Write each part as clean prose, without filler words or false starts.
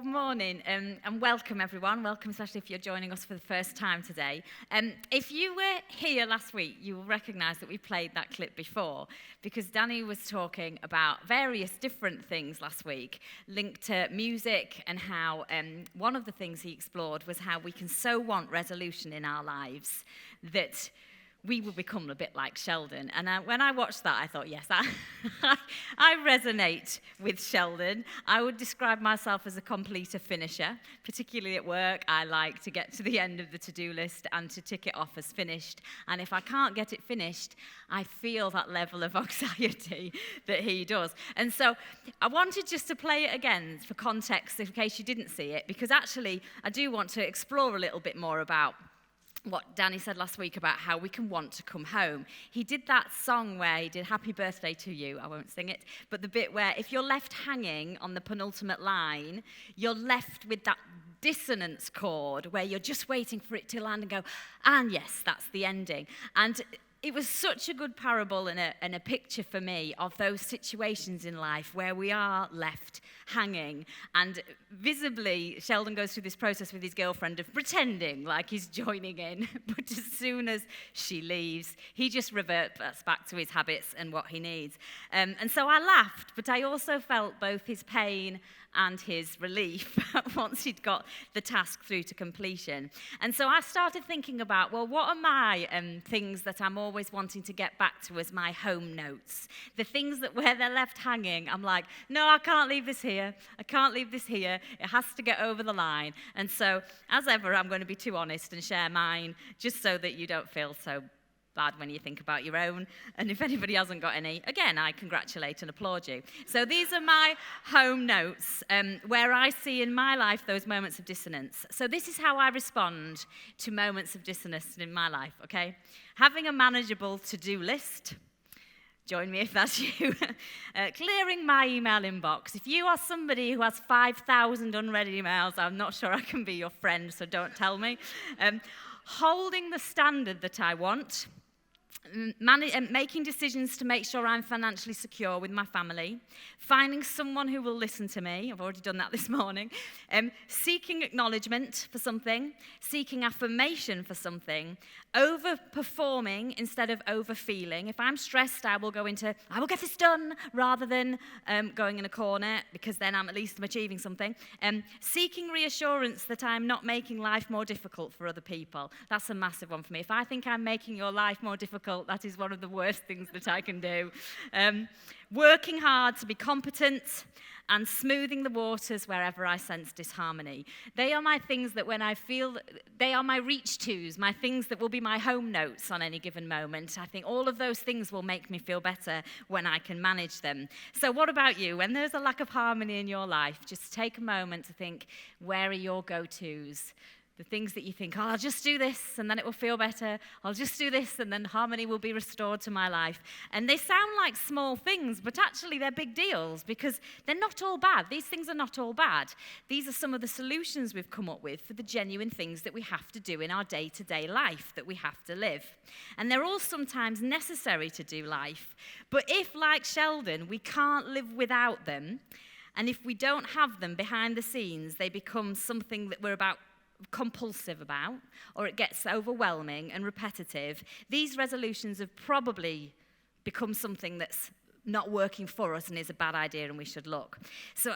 morning and welcome everyone. Welcome, especially if you're joining us for the first time today. If you were here last week, you will recognise that we played that clip before because Danny was talking about various different things last week linked to music and how one of the things he explored was how we can so want resolution in our lives that we will become a bit like Sheldon. And when I watched that, I thought, yes, I resonate with Sheldon. I would describe myself as a completer finisher, particularly at work. I like to get to the end of the to-do list and to tick it off as finished. And if I can't get it finished, I feel that level of anxiety that he does. And so I wanted just to play it again for context in case you didn't see it, because actually I do want to explore a little bit more about what Danny said last week about how we can want to come home. He did that song where he did Happy Birthday to You. I won't sing it, but the bit where if you're left hanging on the penultimate line, you're left with that dissonance chord where you're just waiting for it to land and go, and yes, that's the ending. And it was such a good parable and a picture for me of those situations in life where we are left hanging. And visibly, Sheldon goes through this process with his girlfriend of pretending like he's joining in. But as soon as she leaves, he just reverts back to his habits and what he needs. And so I laughed, but I also felt both his pain and his relief once he'd got the task through to completion. And so I started thinking about, well, what are my things that I'm always wanting to get back to as my home notes? The things that where they're left hanging, I'm like, no, I can't leave this here. I can't leave this here. It has to get over the line. And so, as ever, I'm going to be too honest and share mine, just so that you don't feel so bad when you think about your own. And if anybody hasn't got any, again, I congratulate and applaud you. So these are my home notes where I see in my life those moments of dissonance. So this is how I respond to moments of dissonance in my life, okay? Having a manageable to-do list. Join me if that's you. Clearing my email inbox. If you are somebody who has 5,000 unread emails, I'm not sure I can be your friend, so don't tell me. Holding the standard that I want. Making decisions to make sure I'm financially secure with my family, finding someone who will listen to me, I've already done that this morning, seeking acknowledgement for something, seeking affirmation for something, overperforming instead of overfeeling. If I'm stressed, I will get this done, rather than going in a corner, because then at least I'm achieving something. Seeking reassurance that I'm not making life more difficult for other people. That's a massive one for me. If I think I'm making your life more difficult, that is one of the worst things that I can do. Working hard to be competent and smoothing the waters wherever I sense disharmony. They are my things that when I feel, they are my reach-tos, my things that will be my home notes on any given moment. I think all of those things will make me feel better when I can manage them. So what about you? When there's a lack of harmony in your life, just take a moment to think, where are your go-tos? The things that you think, I'll just do this and then it will feel better. I'll just do this and then harmony will be restored to my life. And they sound like small things, but actually they're big deals because they're not all bad. These things are not all bad. These are some of the solutions we've come up with for the genuine things that we have to do in our day-to-day life, that we have to live. And they're all sometimes necessary to do life. But if, like Sheldon, we can't live without them, and if we don't have them behind the scenes, they become something that we're compulsive about, or it gets overwhelming and repetitive, these resolutions have probably become something that's not working for us and is a bad idea and we should look. So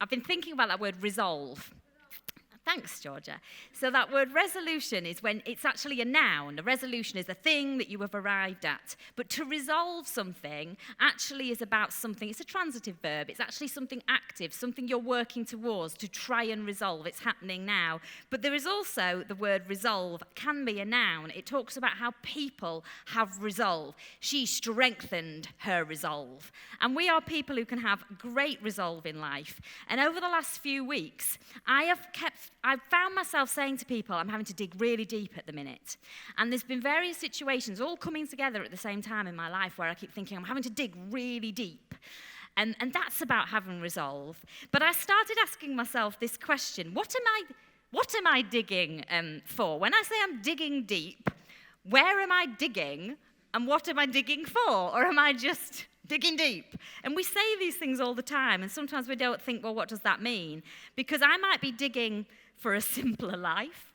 I've been thinking about that word resolve. Thanks, Georgia. So that word resolution is when it's actually a noun. A resolution is a thing that you have arrived at. But to resolve something actually is about something. It's a transitive verb. It's actually something active, something you're working towards to try and resolve. It's happening now. But there is also the word resolve can be a noun. It talks about how people have resolve. She strengthened her resolve. And we are people who can have great resolve in life. And over the last few weeks, I've found myself saying to people, I'm having to dig really deep at the minute. And there's been various situations all coming together at the same time in my life where I keep thinking, I'm having to dig really deep. And that's about having resolve. But I started asking myself this question, what am I digging for? When I say I'm digging deep, where am I digging and what am I digging for? Or am I just digging deep. And we say these things all the time, and sometimes we don't think, well, what does that mean? Because I might be digging for a simpler life.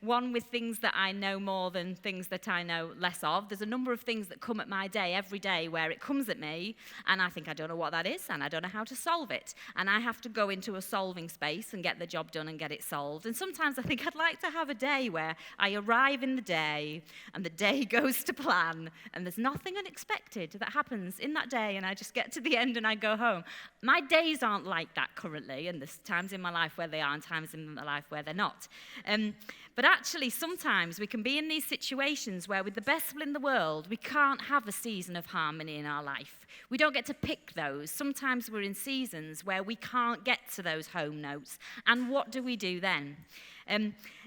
One with things that I know more than things that I know less of. There's a number of things that come at my day every day where it comes at me and I think I don't know what that is and I don't know how to solve it. And I have to go into a solving space and get the job done and get it solved. And sometimes I think I'd like to have a day where I arrive in the day and the day goes to plan and there's nothing unexpected that happens in that day and I just get to the end and I go home. My days aren't like that currently, and there's times in my life where they are and times in my life where they're not. But actually, sometimes we can be in these situations where with the best will in the world, we can't have a season of harmony in our life. We don't get to pick those. Sometimes we're in seasons where we can't get to those home notes. And what do we do then?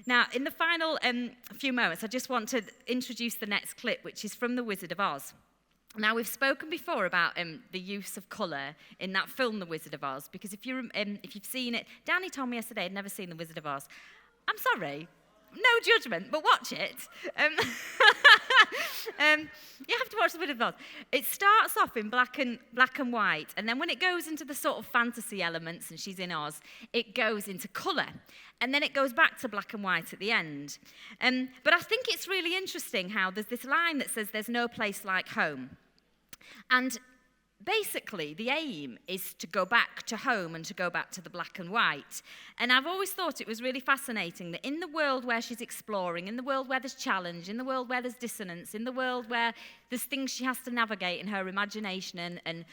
Now, in the final few moments, I just want to introduce the next clip, which is from The Wizard of Oz. Now, we've spoken before about the use of colour in that film, The Wizard of Oz, because if you've seen it, Danny told me yesterday I'd never seen The Wizard of Oz. I'm sorry, no judgment, but watch it. You have to watch The Wizard of Oz. It starts off in black and white, and then when it goes into the sort of fantasy elements and she's in Oz, it goes into colour. And then it goes back to black and white at the end. But I think it's really interesting how there's this line that says there's no place like home. And basically, the aim is to go back to home and to go back to the black and white. And I've always thought it was really fascinating that in the world where she's exploring, in the world where there's challenge, in the world where there's dissonance, in the world where there's things she has to navigate in her imagination and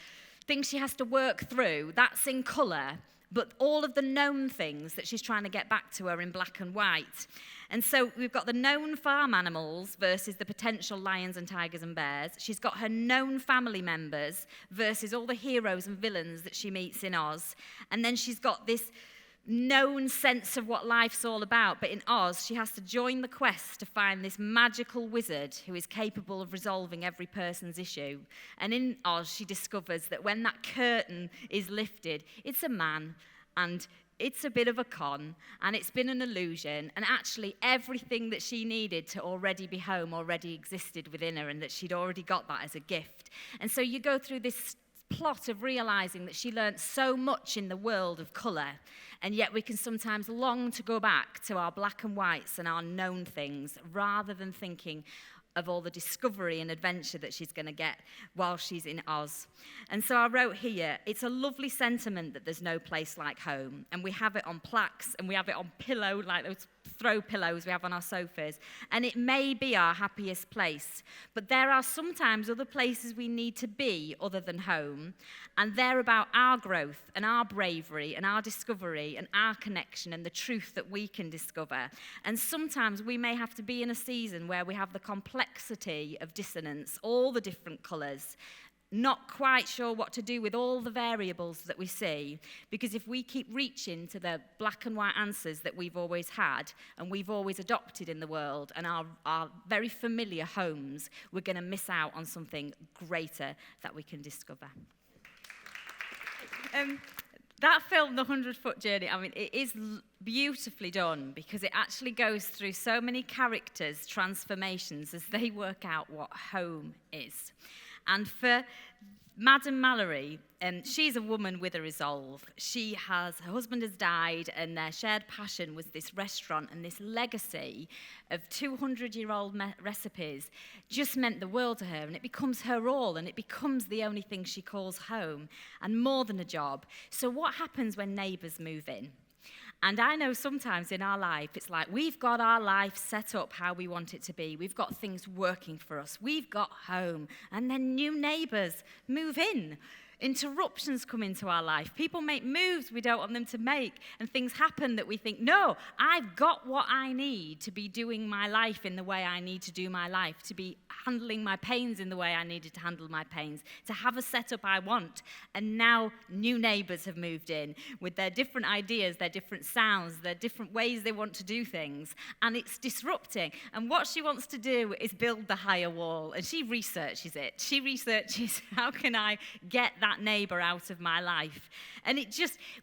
things she has to work through, that's in colour. But all of the known things that she's trying to get back to are in black and white. And so we've got the known farm animals versus the potential lions and tigers and bears. She's got her known family members versus all the heroes and villains that she meets in Oz. And then she's got this known sense of what life's all about. But in Oz, she has to join the quest to find this magical wizard who is capable of resolving every person's issue. And in Oz, she discovers that when that curtain is lifted, it's a man, and it's a bit of a con, and it's been an illusion, and actually everything that she needed to already be home already existed within her, and that she'd already got that as a gift. And so you go through this plot of realizing that she learnt so much in the world of colour, and yet we can sometimes long to go back to our black and whites and our known things rather than thinking of all the discovery and adventure that she's going to get while she's in Oz. And so I wrote here, it's a lovely sentiment that there's no place like home. And we have it on plaques and we have it on pillow, like those throw pillows we have on our sofas. And it may be our happiest place. But there are sometimes other places we need to be other than home. And they're about our growth and our bravery and our discovery and our connection and the truth that we can discover. And sometimes we may have to be in a season where we have the complexity of dissonance, all the different colours, not quite sure what to do with all the variables that we see, because if we keep reaching to the black and white answers that we've always had and we've always adopted in the world and our very familiar homes, we're going to miss out on something greater that we can discover. That film, The 100-Foot Journey, I mean, it is beautifully done because it actually goes through so many characters' transformations as they work out what home is. And for Madame Mallory, she's a woman with a resolve. Her husband has died, and their shared passion was this restaurant, and this legacy of 200-year-old recipes just meant the world to her, and it becomes her all, and it becomes the only thing she calls home, and more than a job. So what happens when neighbours move in? And I know sometimes in our life, it's like we've got our life set up how we want it to be. We've got things working for us. We've got home. And then new neighbours move in. Interruptions come into our life. People make moves we don't want them to make. And things happen that we think, no, I've got what I need to be doing my life in the way I need to do my life, to be handling my pains in the way I needed to handle my pains, to have a setup I want. And now new neighbours have moved in with their different ideas, their different sounds, their different ways they want to do things. And it's disrupting. And what she wants to do is build the higher wall. And she researches it. She researches how can I get that neighbour out of my life. And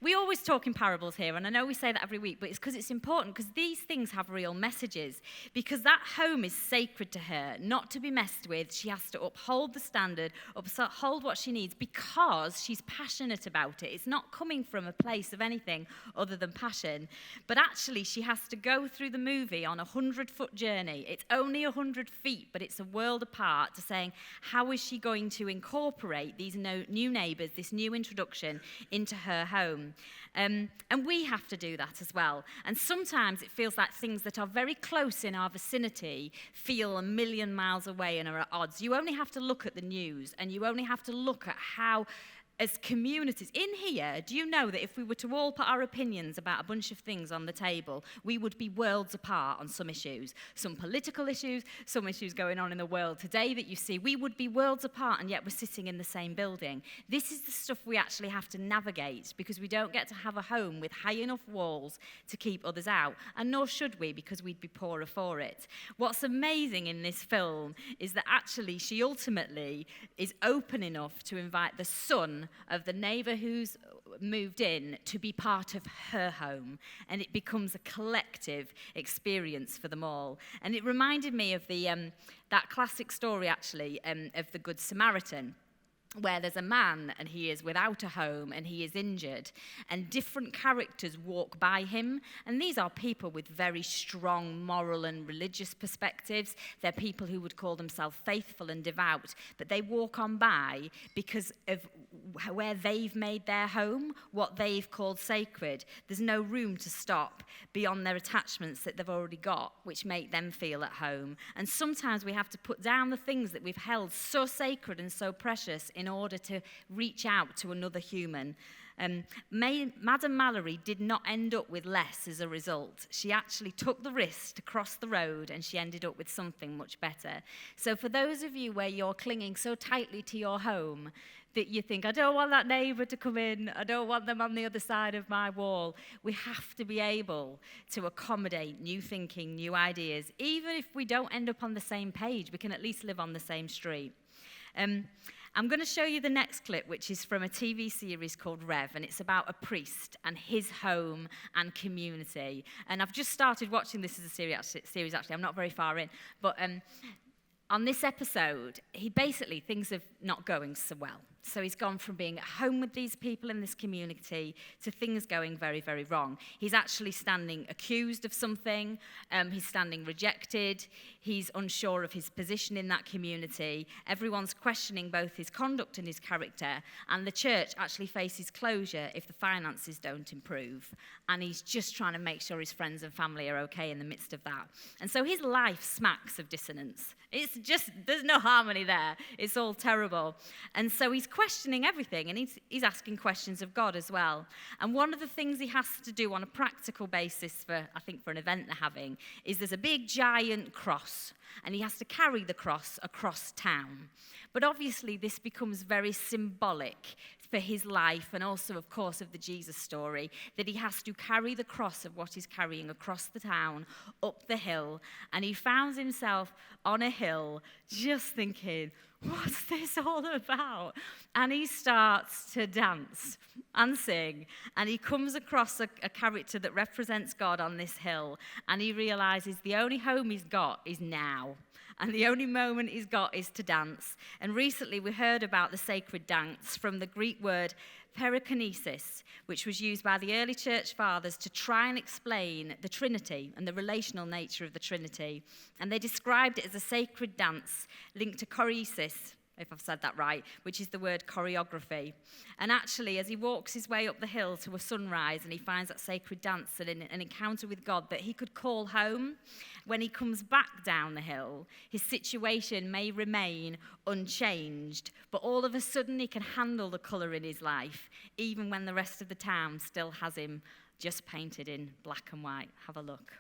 we always talk in parables here, and I know we say that every week, but it's because it's important, because these things have real messages. Because that home is sacred to her, not to be messed with. She has to uphold the standard, uphold what she needs, because she's passionate about it. It's not coming from a place of anything other than passion. But actually, she has to go through the movie on a 100-foot journey. It's only 100 feet, but it's a world apart, to saying, how is she going to incorporate these new neighbours, this new introduction into her home? And we have to do that as well. And sometimes it feels like things that are very close in our vicinity feel a million miles away and are at odds. You only have to look at the news, and you only have to look at how, as communities in here, do you know that if we were to all put our opinions about a bunch of things on the table, we would be worlds apart on some issues, some political issues, some issues going on in the world today that you see, we would be worlds apart, and yet we're sitting in the same building. This is the stuff we actually have to navigate, because we don't get to have a home with high enough walls to keep others out, and nor should we, because we'd be poorer for it. What's amazing in this film is that actually she ultimately is open enough to invite the son of the neighbour who's moved in to be part of her home, and it becomes a collective experience for them all. And it reminded me of that classic story, actually, of the Good Samaritan, where there's a man and he is without a home and he is injured, and different characters walk by him, and these are people with very strong moral and religious perspectives. They're people who would call themselves faithful and devout, but they walk on by because of where they've made their home, what they've called sacred. There's no room to stop beyond their attachments that they've already got, which make them feel at home. And sometimes we have to put down the things that we've held so sacred and so precious in order to reach out to another human. Madame Mallory did not end up with less as a result. She actually took the risk to cross the road, and she ended up with something much better. So for those of you where you're clinging so tightly to your home that you think, I don't want that neighbour to come in, I don't want them on the other side of my wall, we have to be able to accommodate new thinking, new ideas. Even if we don't end up on the same page, we can at least live on the same street. I'm going to show you the next clip, which is from a TV series called Rev, and it's about a priest and his home and community. And I've just started watching this as a series, actually. I'm not very far in. But on this episode, things are not going so well. So he's gone from being at home with these people in this community to things going very, very wrong. He's actually standing accused of something. He's standing rejected. He's unsure of his position in that community. Everyone's questioning both his conduct and his character. And the church actually faces closure if the finances don't improve. And he's just trying to make sure his friends and family are okay in the midst of that. And so his life smacks of dissonance. There's no harmony there. It's all terrible. And so he's questioning everything, and he's asking questions of God as well. And one of the things he has to do on a practical basis for an event they're having is there's a big giant cross, and he has to carry the cross across town. But obviously this becomes very symbolic for his life, and also, of course, of the Jesus story, that he has to carry the cross of what he's carrying across the town, up the hill, and he finds himself on a hill just thinking, what's this all about? And he starts to dance and sing, and he comes across a character that represents God on this hill, and he realizes the only home he's got is now. And the only moment he's got is to dance. And recently we heard about the sacred dance from the Greek word perikinesis, which was used by the early church fathers to try and explain the Trinity and the relational nature of the Trinity. And they described it as a sacred dance linked to choresis, if I've said that right, which is the word choreography. And actually, as he walks his way up the hill to a sunrise and he finds that sacred dance and an encounter with God that he could call home, when he comes back down the hill, his situation may remain unchanged, but all of a sudden he can handle the colour in his life, even when the rest of the town still has him just painted in black and white. Have a look.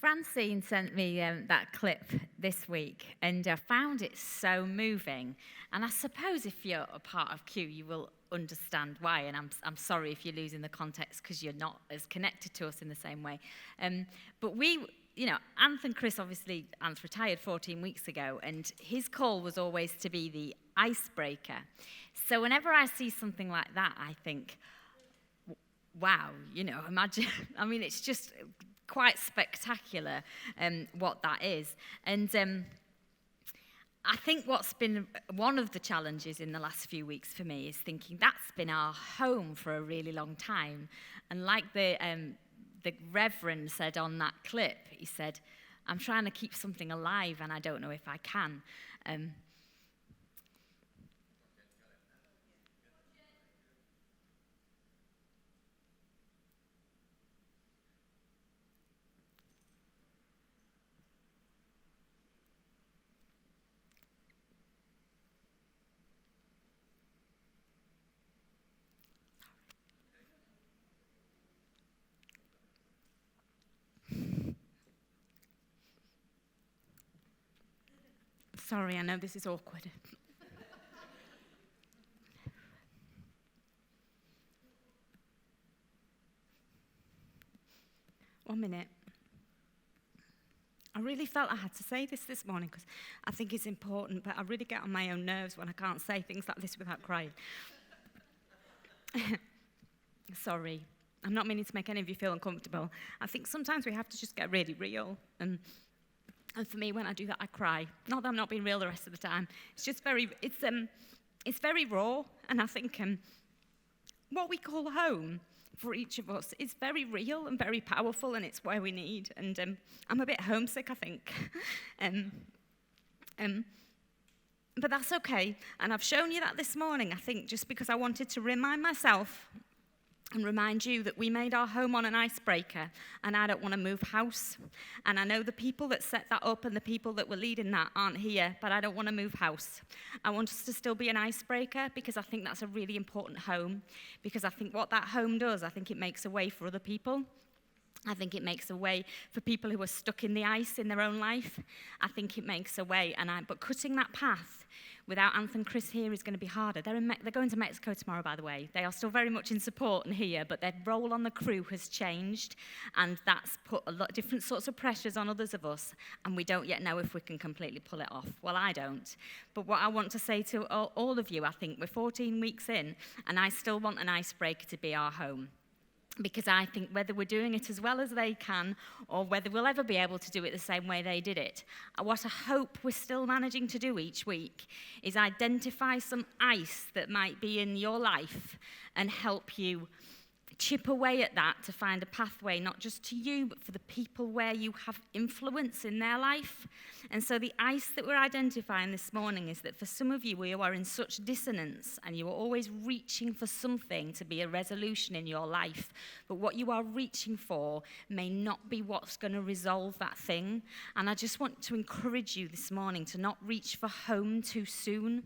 Francine sent me that clip this week, and I found it so moving. And I suppose if you're a part of Q, you will understand why. And I'm sorry if you're losing the context because you're not as connected to us in the same way. But Anth and Chris, obviously, Anth retired 14 weeks ago, and his call was always to be the icebreaker. So whenever I see something like that, I think, wow, imagine, it's just quite spectacular what that is. And I think what's been one of the challenges in the last few weeks for me is thinking that's been our home for a really long time. And like the Reverend said on that clip, he said, I'm trying to keep something alive and I don't know if I can. Sorry, I know this is awkward. One minute. I really felt I had to say this morning because I think it's important, but I really get on my own nerves when I can't say things like this without crying. Sorry. I'm not meaning to make any of you feel uncomfortable. I think sometimes we have to just get really real. And for me, when I do that, I cry. Not that I'm not being real the rest of the time. It's just it's very raw. And I think what we call home for each of us is very real and very powerful, and it's where we need. And I'm a bit homesick, I think. But that's okay. And I've shown you that this morning, I think, just because I wanted to remind myself and remind you that we made our home on an icebreaker, and I don't want to move house. And I know the people that set that up and the people that were leading that aren't here, but I don't want to move house. I want us to still be an icebreaker because I think that's a really important home, because I think what that home does, I think it makes a way for other people. I think it makes a way for people who are stuck in the ice in their own life. I think it makes a way, but cutting that path without Anth and Chris here is going to be harder. They're going to Mexico tomorrow, by the way. They are still very much in support and here, but their role on the crew has changed, and that's put a lot of different sorts of pressures on others of us, and we don't yet know if we can completely pull it off. Well, I don't. But what I want to say to all of you, I think we're 14 weeks in, and I still want an icebreaker to be our home. Because I think whether we're doing it as well as they can, or whether we'll ever be able to do it the same way they did it, what I hope we're still managing to do each week is identify some ice that might be in your life and help you chip away at that to find a pathway, not just to you, but for the people where you have influence in their life. And so the ice that we're identifying this morning is that for some of you, you are in such dissonance and you are always reaching for something to be a resolution in your life. But what you are reaching for may not be what's going to resolve that thing. And I just want to encourage you this morning to not reach for home too soon.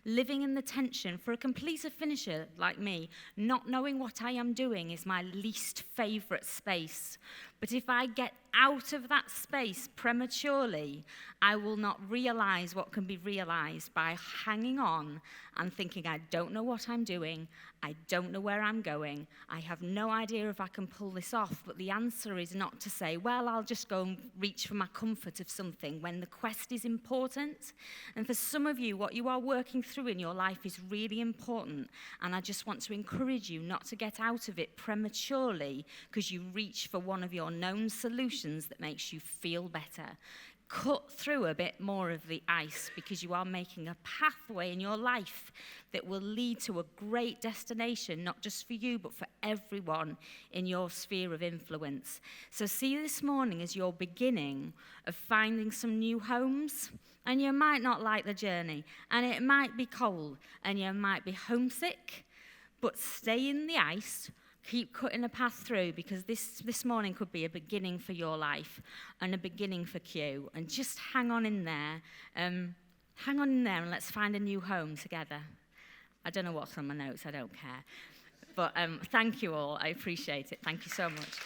Living in the tension, for a completer finisher like me, not knowing what I am doing is my least favorite space. But if I get out of that space prematurely, I will not realize what can be realized by hanging on and thinking, I don't know what I'm doing, I don't know where I'm going, I have no idea if I can pull this off. But the answer is not to say, well, I'll just go and reach for my comfort of something, when the quest is important. And for some of you, what you are working through in your life is really important. And I just want to encourage you not to get out of it prematurely because you reach for one of your known solutions that makes you feel better. Cut through a bit more of the ice, because you are making a pathway in your life that will lead to a great destination, not just for you, but for everyone in your sphere of influence. So see this morning as your beginning of finding some new homes. And you might not like the journey, and it might be cold, and you might be homesick, but stay in the ice. Keep cutting a path through, because this morning could be a beginning for your life and a beginning for Q. And just hang on in there. Hang on in there and let's find a new home together. I don't know what's on my notes. I don't care. But thank you all. I appreciate it. Thank you so much.